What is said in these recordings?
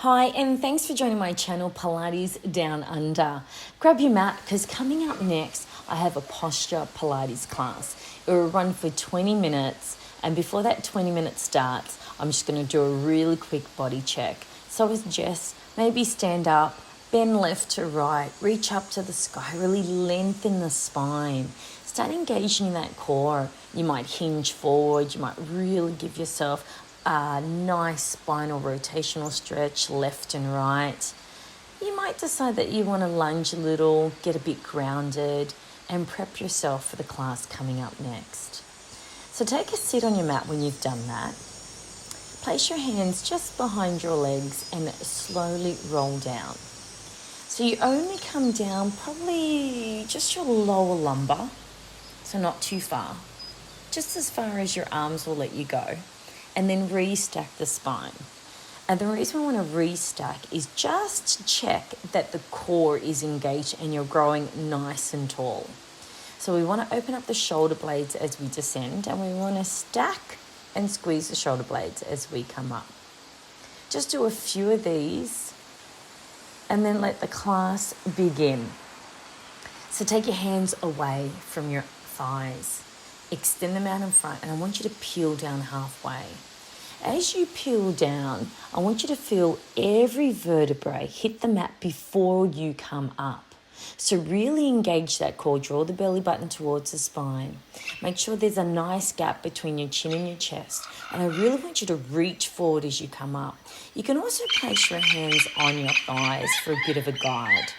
Hi, and thanks for joining my channel, Pilates Down Under. Grab your mat, because coming up next, I have a posture Pilates class. It will run for 20 minutes, and before that 20 minutes starts, I'm just going to do a really quick body check. So I suggest maybe stand up, bend left to right, reach up to the sky, really lengthen the spine. Start engaging that core. You might hinge forward, you might really give yourself a nice spinal rotational stretch left and right. You might decide that you want to lunge a little, get a bit grounded, and prep yourself for the class coming up next. So take a sit on your mat when you've done that. Place your hands just behind your legs and slowly roll down. So you only come down probably just your lower lumbar, so not too far, just as far as your arms will let you go. And then restack the spine. And the reason I want to restack is just to check that the core is engaged and you're growing nice and tall. So we want to open up the shoulder blades as we descend, and we want to stack and squeeze the shoulder blades as we come up. Just do a few of these and then let the class begin. So take your hands away from your thighs. Extend them out in front, and I want you to peel down halfway. As you peel down, I want you to feel every vertebrae hit the mat before you come up. So really engage that core, draw the belly button towards the spine. Make sure there's a nice gap between your chin and your chest. And I really want you to reach forward as you come up. You can also place your hands on your thighs for a bit of a guide.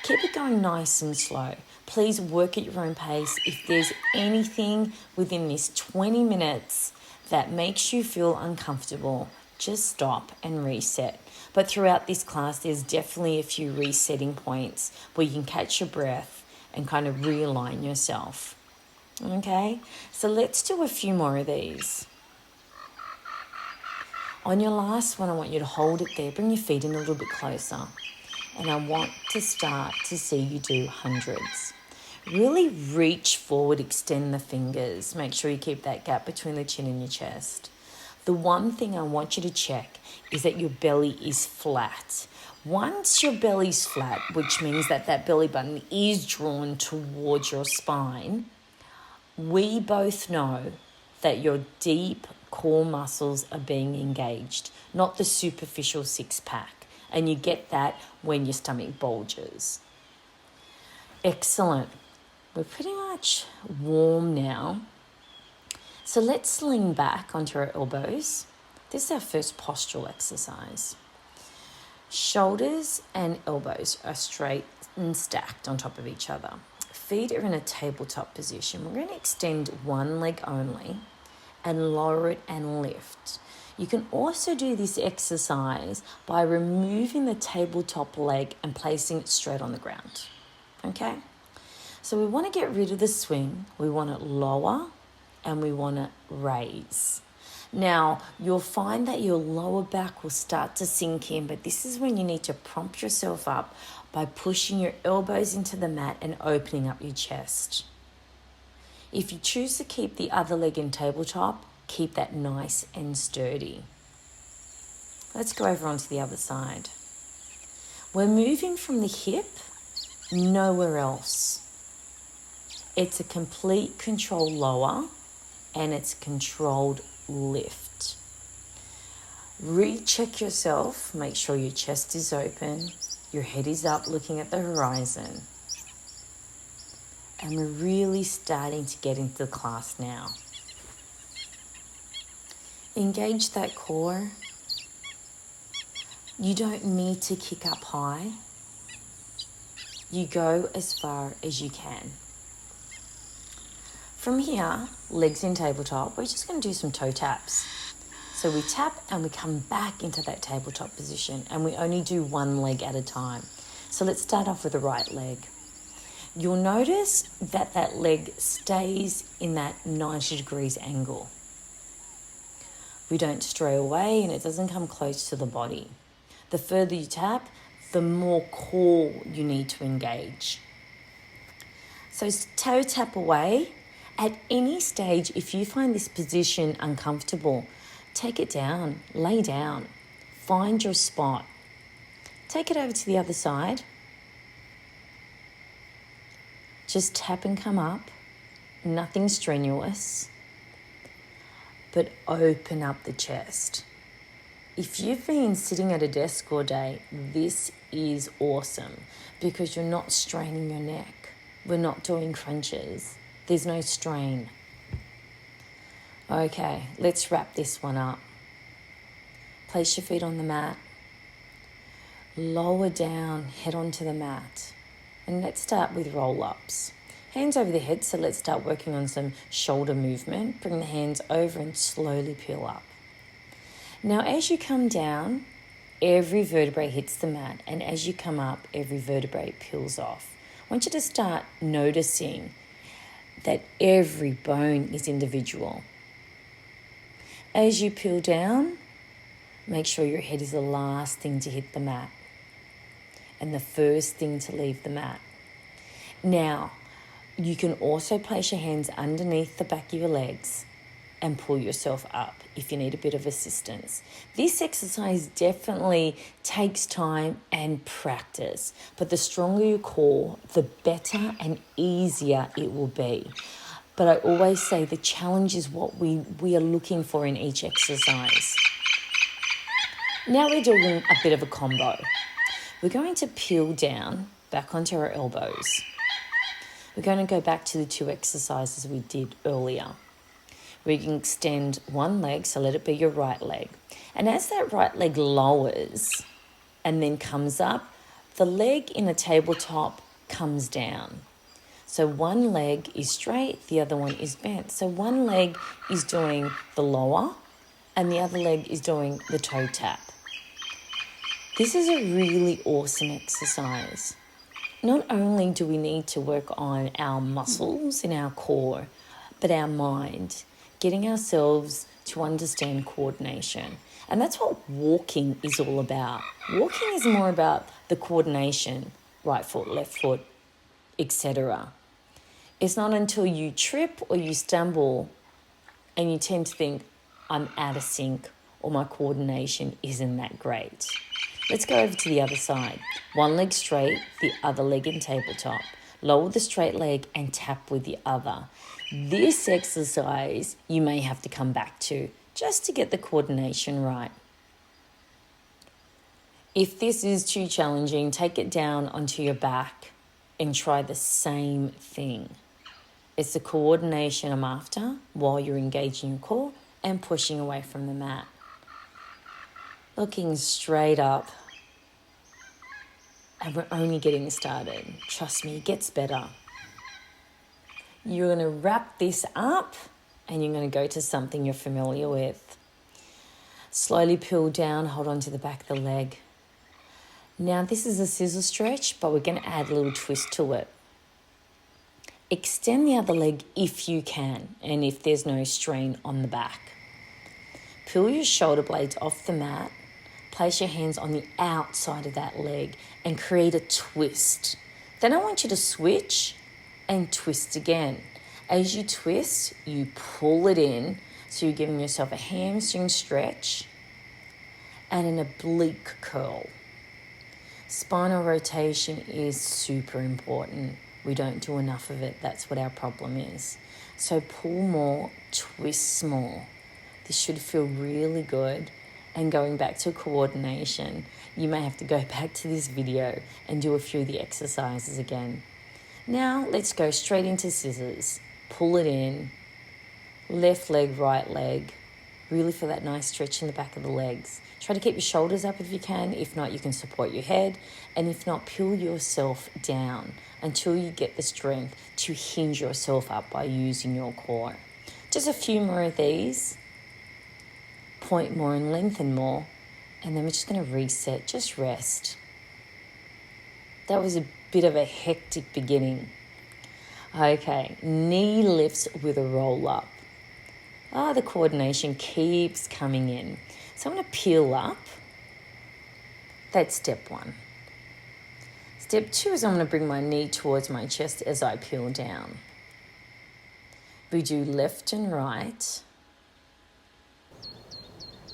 Keep it going nice and slow. Please work at your own pace. If there's anything within this 20 minutes that makes you feel uncomfortable, just stop and reset. But throughout this class, there's definitely a few resetting points where you can catch your breath and kind of realign yourself. Okay, so let's do a few more of these. On your last one, I want you to hold it there. Bring your feet in a little bit closer. And I want to start to see you do hundreds. Really reach forward, extend the fingers. Make sure you keep that gap between the chin and your chest. The one thing I want you to check is that your belly is flat. Once your belly's flat, which means that that belly button is drawn towards your spine, we both know that your deep core muscles are being engaged, not the superficial six-pack. And you get that when your stomach bulges. Excellent. We're pretty much warm now. So let's lean back onto our elbows. This is our first postural exercise. Shoulders and elbows are straight and stacked on top of each other. Feet are in a tabletop position. We're going to extend one leg only and lower it and lift. You can also do this exercise by removing the tabletop leg and placing it straight on the ground. Okay? So we want to get rid of the swing. We want it lower and we want to raise. Now, you'll find that your lower back will start to sink in, but this is when you need to prompt yourself up by pushing your elbows into the mat and opening up your chest. If you choose to keep the other leg in tabletop, keep that nice and sturdy. Let's go over onto the other side. We're moving from the hip, nowhere else. It's a complete controlled lower and it's controlled lift. Recheck yourself, make sure your chest is open, your head is up looking at the horizon. And we're really starting to get into the class now. Engage that core. You don't need to kick up high. You go as far as you can. From here, legs in tabletop, we're just going to do some toe taps. So we tap and we come back into that tabletop position, and we only do one leg at a time. So let's start off with the right leg. You'll notice that that leg stays in that 90 degrees angle. We don't stray away and it doesn't come close to the body. The further you tap, the more core you need to engage. So toe tap away. At any stage, if you find this position uncomfortable, take it down, lay down. find your spot. Take it over to the other side. Just tap and come up. Nothing strenuous. But open up the chest. If you've been sitting at a desk all day, this is awesome because you're not straining your neck. We're not doing crunches. There's no strain. Okay, let's wrap this one up. Place your feet on the mat. Lower down, head onto the mat. And let's start with roll-ups. Hands over the head, so let's start working on some shoulder movement. Bring the hands over and slowly peel up. Now, as you come down, every vertebrae hits the mat, and as you come up, every vertebrae peels off. I want you to start noticing that every bone is individual. As you peel down, make sure your head is the last thing to hit the mat and the first thing to leave the mat. Now, you can also place your hands underneath the back of your legs and pull yourself up if you need a bit of assistance. This exercise definitely takes time and practice, but the stronger your core, the better and easier it will be. But I always say the challenge is what we are looking for in each exercise. Now we're doing a bit of a combo. We're going to peel down back onto our elbows. We're going to go back to the 2 exercises we did earlier. We can extend one leg, so let it be your right leg. And as that right leg lowers and then comes up, the leg in a tabletop comes down. So one leg is straight, the other one is bent. So one leg is doing the lower and the other leg is doing the toe tap. This is a really awesome exercise. Not only do we need to work on our muscles in our core, but our mind, getting ourselves to understand coordination. And that's what walking is all about. Walking is more about the coordination, right foot, left foot, etc. It's not until you trip or you stumble and you tend to think, I'm out of sync or my coordination isn't that great. Let's go over to the other side. One leg straight, the other leg in tabletop. Lower the straight leg and tap with the other. This exercise you may have to come back to just to get the coordination right. If this is too challenging, take it down onto your back and try the same thing. It's the coordination I'm after while you're engaging your core and pushing away from the mat. Looking straight up. And we're only getting started. Trust me, it gets better. You're going to wrap this up and you're going to go to something you're familiar with. Slowly peel down, hold on to the back of the leg. Now this is a scissor stretch, but we're going to add a little twist to it. Extend the other leg if you can and if there's no strain on the back. Peel your shoulder blades off the mat. Place your hands on the outside of that leg and create a twist. Then I want you to switch and twist again. As you twist, you pull it in, so you're giving yourself a hamstring stretch and an oblique curl. Spinal rotation is super important. We don't do enough of it. That's what our problem is. So pull more, twist more. This should feel really good. And going back to coordination, you may have to go back to this video and do a few of the exercises again. Now let's go straight into scissors. Pull it in, left leg, right leg. Really feel that nice stretch in the back of the legs. Try to keep your shoulders up if you can. If not, you can support your head. And if not, peel yourself down until you get the strength to hinge yourself up by using your core. Just a few more of these. Point more and lengthen more, and then we're just going to reset, just rest. That was a bit of a hectic beginning. Okay, knee lifts with a roll up. The coordination keeps coming in. So I'm going to peel up. That's step 1. Step 2 is I'm going to bring my knee towards my chest as I peel down. We do left and right.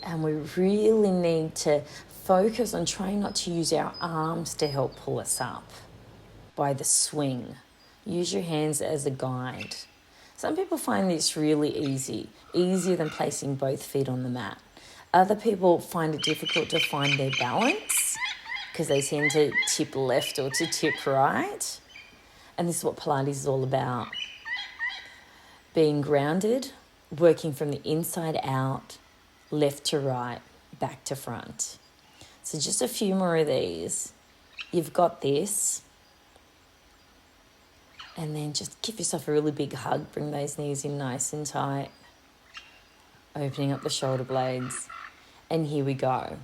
And we really need to focus on trying not to use our arms to help pull us up by the swing. Use your hands as a guide. Some people find this really easy, easier than placing both feet on the mat. Other people find it difficult to find their balance because they tend to tip left or to tip right. And this is what Pilates is all about. Being grounded, working from the inside out, left to right, back to front. So just a few more of these. You've got this. And then just give yourself a really big hug. Bring those knees in nice and tight. Opening up the shoulder blades. And here we go.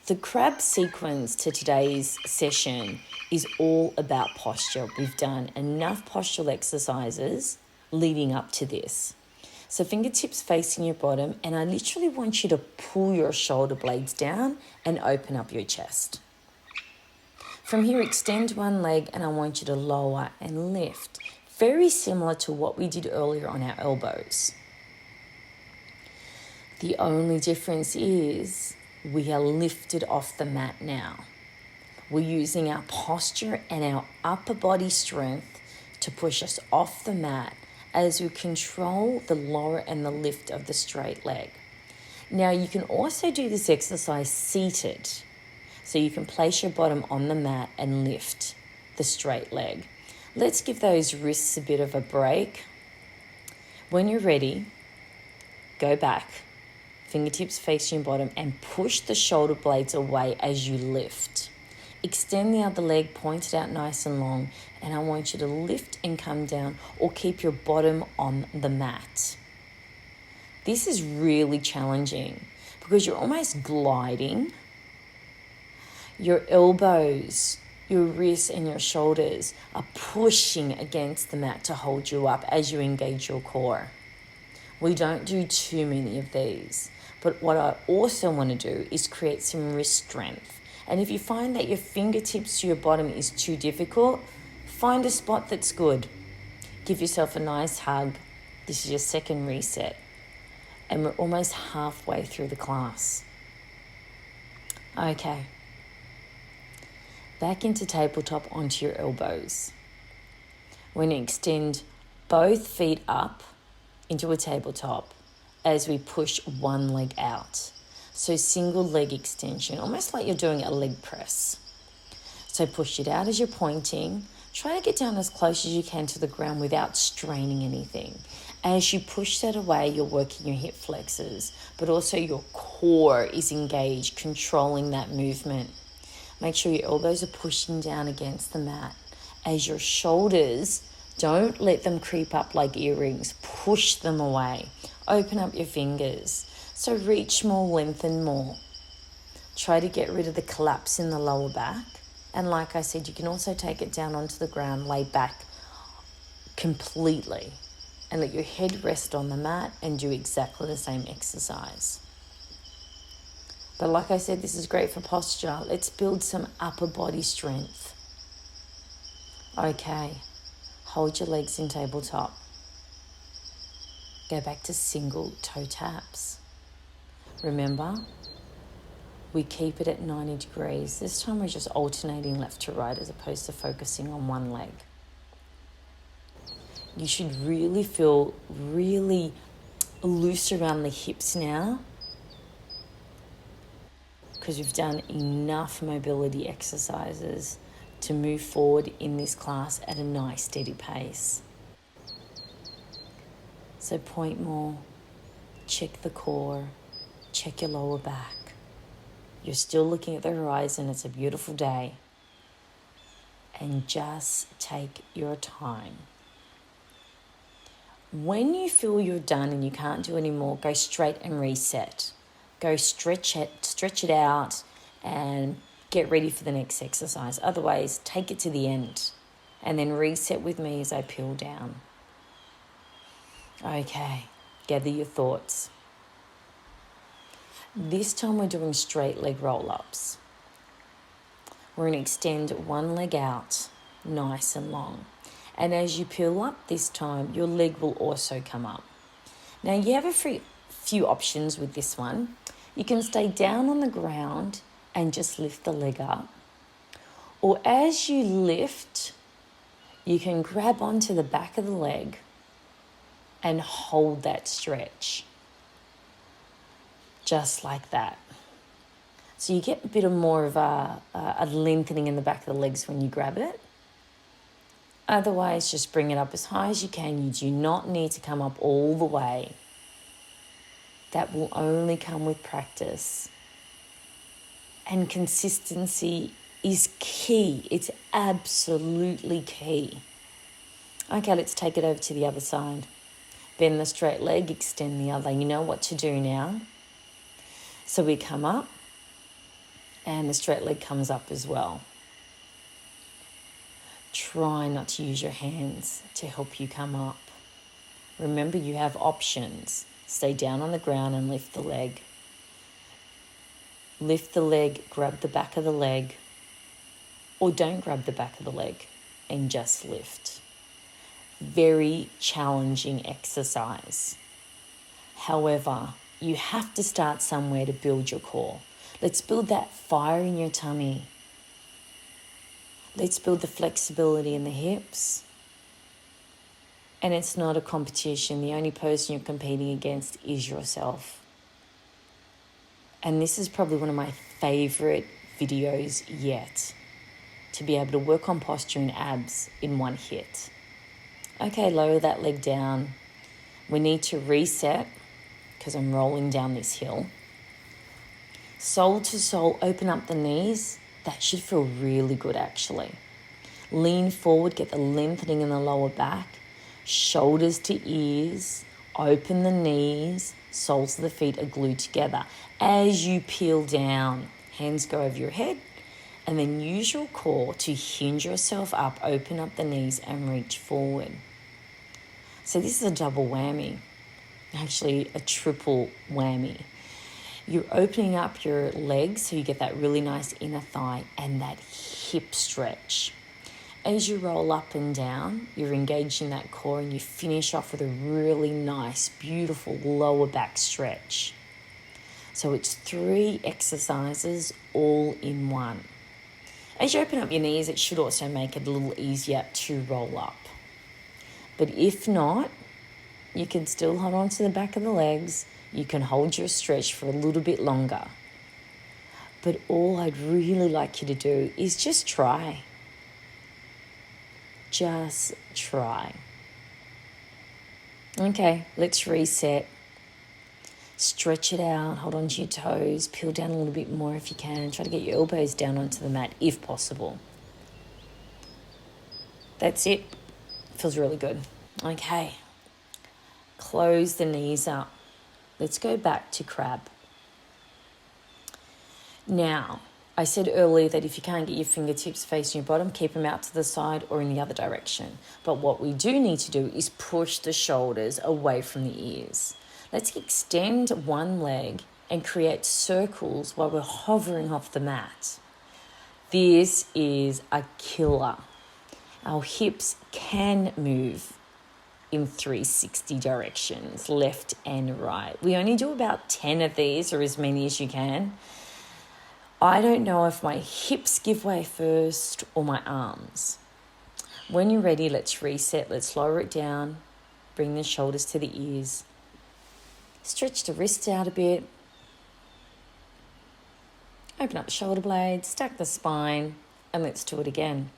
The crab sequence to today's session is all about posture. We've done enough postural exercises leading up to this. So fingertips facing your bottom, and I literally want you to pull your shoulder blades down and open up your chest. From here, extend one leg, and I want you to lower and lift. Very similar to what we did earlier on our elbows. The only difference is we are lifted off the mat now. We're using our posture and our upper body strength to push us off the mat as we control the lower and the lift of the straight leg. Now you can also do this exercise seated. So you can place your bottom on the mat and lift the straight leg. Let's give those wrists a bit of a break. When you're ready, go back, fingertips facing your bottom, and push the shoulder blades away as you lift. Extend the other leg, point it out nice and long, and I want you to lift and come down or keep your bottom on the mat. This is really challenging because you're almost gliding. Your elbows, your wrists and your shoulders are pushing against the mat to hold you up as you engage your core. We don't do too many of these. But what I also want to do is create some wrist strength. And if you find that your fingertips to your bottom is too difficult, find a spot that's good. Give yourself a nice hug. This is your second reset. And we're almost halfway through the class. Okay. Back into tabletop onto your elbows. We're going to extend both feet up into a tabletop as we push one leg out. So single leg extension, almost like you're doing a leg press. So push it out as you're pointing. Try to get down as close as you can to the ground without straining anything. As you push that away, you're working your hip flexors, but also your core is engaged, controlling that movement. Make sure your elbows are pushing down against the mat. As your shoulders, don't let them creep up like earrings. Push them away. Open up your fingers. So reach more, lengthen more. Try to get rid of the collapse in the lower back. And like I said, you can also take it down onto the ground, lay back completely. And let your head rest on the mat and do exactly the same exercise. But like I said, this is great for posture. Let's build some upper body strength. Okay, hold your legs in tabletop. Go back to single toe taps. Remember, we keep it at 90 degrees. This time we're just alternating left to right as opposed to focusing on one leg. You should really feel really loose around the hips now because we've done enough mobility exercises to move forward in this class at a nice steady pace. So point more, check the core, check your lower back. You're still looking at the horizon, it's a beautiful day. And just take your time. When you feel you're done and you can't do any more, go straight and reset. Go stretch it out and get ready for the next exercise. Otherwise, take it to the end and then reset with me as I peel down. Okay, gather your thoughts. This time we're doing straight leg roll-ups. We're going to extend one leg out, nice and long. And as you peel up this time, your leg will also come up. Now you have a few options with this one. You can stay down on the ground and just lift the leg up. Or as you lift, you can grab onto the back of the leg and hold that stretch. Just like that. So you get a bit of more of a lengthening in the back of the legs when you grab it. Otherwise, just bring it up as high as you can. You do not need to come up all the way. That will only come with practice. And consistency is key. It's absolutely key. Okay, let's take it over to the other side. Bend the straight leg, extend the other. You know what to do now. So we come up and the straight leg comes up as well. Try not to use your hands to help you come up. Remember, you have options. Stay down on the ground and lift the leg. Lift the leg, grab the back of the leg, or don't grab the back of the leg and just lift. Very challenging exercise. However, you have to start somewhere to build your core. Let's build that fire in your tummy. Let's build the flexibility in the hips. And it's not a competition. The only person you're competing against is yourself. And this is probably one of my favorite videos yet, to be able to work on posture and abs in one hit. Okay, lower that leg down. We need to reset because I'm rolling down this hill. Sole to sole, open up the knees. That should feel really good actually. Lean forward, get the lengthening in the lower back. Shoulders to ears, open the knees, soles of the feet are glued together. As you peel down, hands go over your head, and then use your core to hinge yourself up, open up the knees and reach forward. So this is a double whammy, actually a triple whammy. You're opening up your legs so you get that really nice inner thigh and that hip stretch. As you roll up and down, you're engaging that core and you finish off with a really nice, beautiful lower back stretch. So it's 3 exercises all in one. As you open up your knees, it should also make it a little easier to roll up. But if not, you can still hold on to the back of the legs. You can hold your stretch for a little bit longer. But all I'd really like you to do is just try. Just try. Okay, let's reset. Stretch it out, hold on to your toes, peel down a little bit more if you can. Try to get your elbows down onto the mat if possible. That's it. Feels really good. Okay, close the knees up. Let's go back to crab. Now, I said earlier that if you can't get your fingertips facing your bottom, keep them out to the side or in the other direction. But what we do need to do is push the shoulders away from the ears. Let's extend one leg and create circles while we're hovering off the mat. This is a killer. Our hips can move in 360 directions, left and right. We only do about 10 of these, or as many as you can. I don't know if my hips give way first or my arms. When you're ready, let's reset. Let's lower it down. Bring the shoulders to the ears. Stretch the wrists out a bit. Open up the shoulder blades, stack the spine, and let's do it again.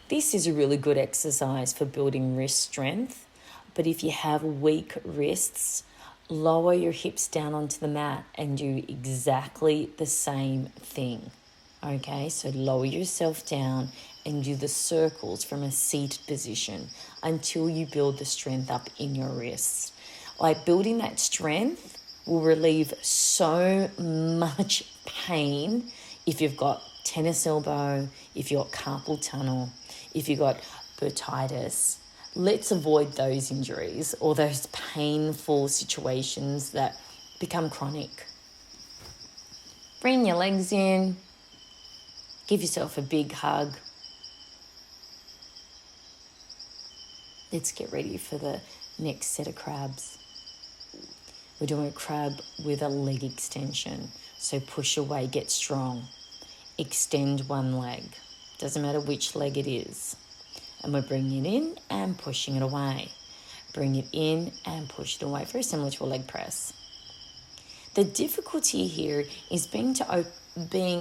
This is a really good exercise for building wrist strength, but if you have weak wrists, lower your hips down onto the mat and do exactly the same thing. Okay, so lower yourself down and do the circles from a seated position until you build the strength up in your wrists. Like building that strength will relieve so much pain if you've got tennis elbow, if you've got carpal tunnel, if you've got bursitis. Let's avoid those injuries or those painful situations that become chronic. Bring your legs in. Give yourself a big hug. Let's get ready for the next set of crabs. We're doing a crab with a leg extension. So push away, get strong. Extend one leg. Doesn't matter which leg it is. And we're bringing it in and pushing it away. Bring it in and push it away. Very similar to a leg press. The difficulty here is being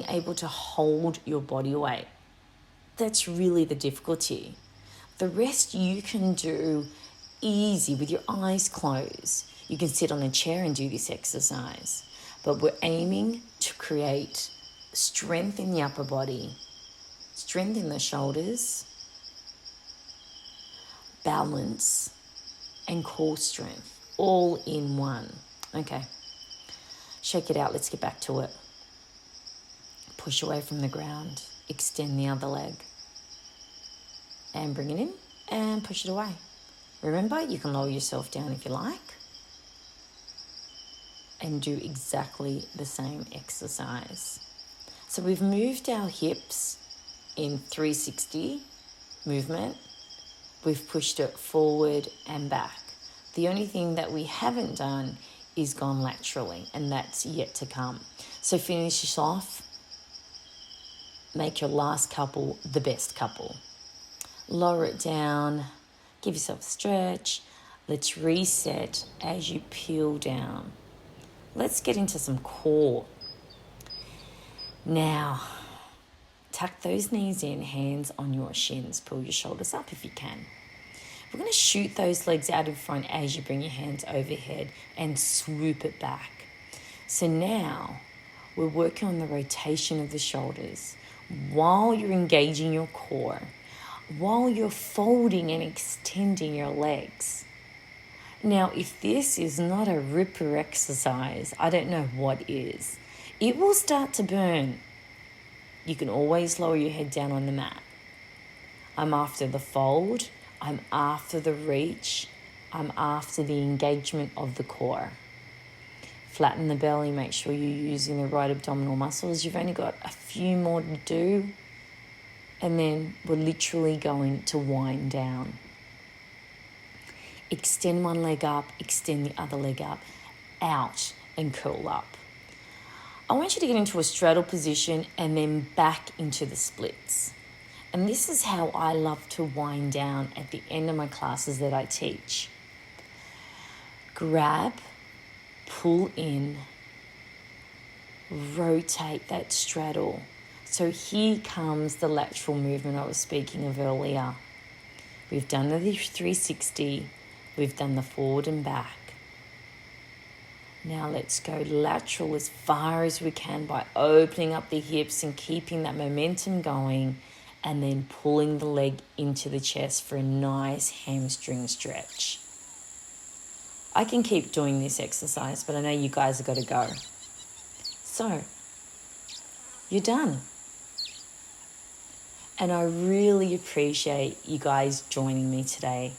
able to hold your body weight. That's really the difficulty. The rest you can do easy with your eyes closed. You can sit on a chair and do this exercise. But we're aiming to create strength in the upper body, strength in the shoulders, balance, and core strength, all in one. Okay, shake it out. Let's get back to it. Push away from the ground. Extend the other leg. And bring it in and push it away. Remember, you can lower yourself down if you like. And do exactly the same exercise. So we've moved our hips in 360 movement. We've pushed it forward and back. The only thing that we haven't done is gone laterally, and that's yet to come. So finish this off. Make your last couple the best couple. Lower it down. Give yourself a stretch. Let's reset as you peel down. Let's get into some core. Now, tuck those knees in, hands on your shins. Pull your shoulders up if you can. We're going to shoot those legs out in front as you bring your hands overhead and swoop it back. So now we're working on the rotation of the shoulders while you're engaging your core, while you're folding and extending your legs. Now, if this is not a ripper exercise, I don't know what is. It will start to burn. You can always lower your head down on the mat. I'm after the fold. I'm after the reach. I'm after the engagement of the core. Flatten the belly. Make sure you're using the right abdominal muscles. You've only got a few more to do. And then we're literally going to wind down. Extend one leg up, extend the other leg up, out and curl up. I want you to get into a straddle position and then back into the splits. And this is how I love to wind down at the end of my classes that I teach. Grab, pull in, rotate that straddle. So here comes the lateral movement I was speaking of earlier. We've done the 360. We've done the forward and back. Now let's go lateral as far as we can by opening up the hips and keeping that momentum going, and then pulling the leg into the chest for a nice hamstring stretch. I can keep doing this exercise, but I know you guys have got to go. So, you're done. And I really appreciate you guys joining me today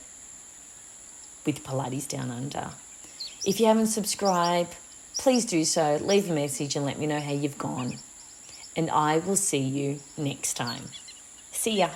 with Pilates Down Under. If you haven't subscribed, please do so. Leave a message and let me know how you've gone. And I will see you next time. See ya.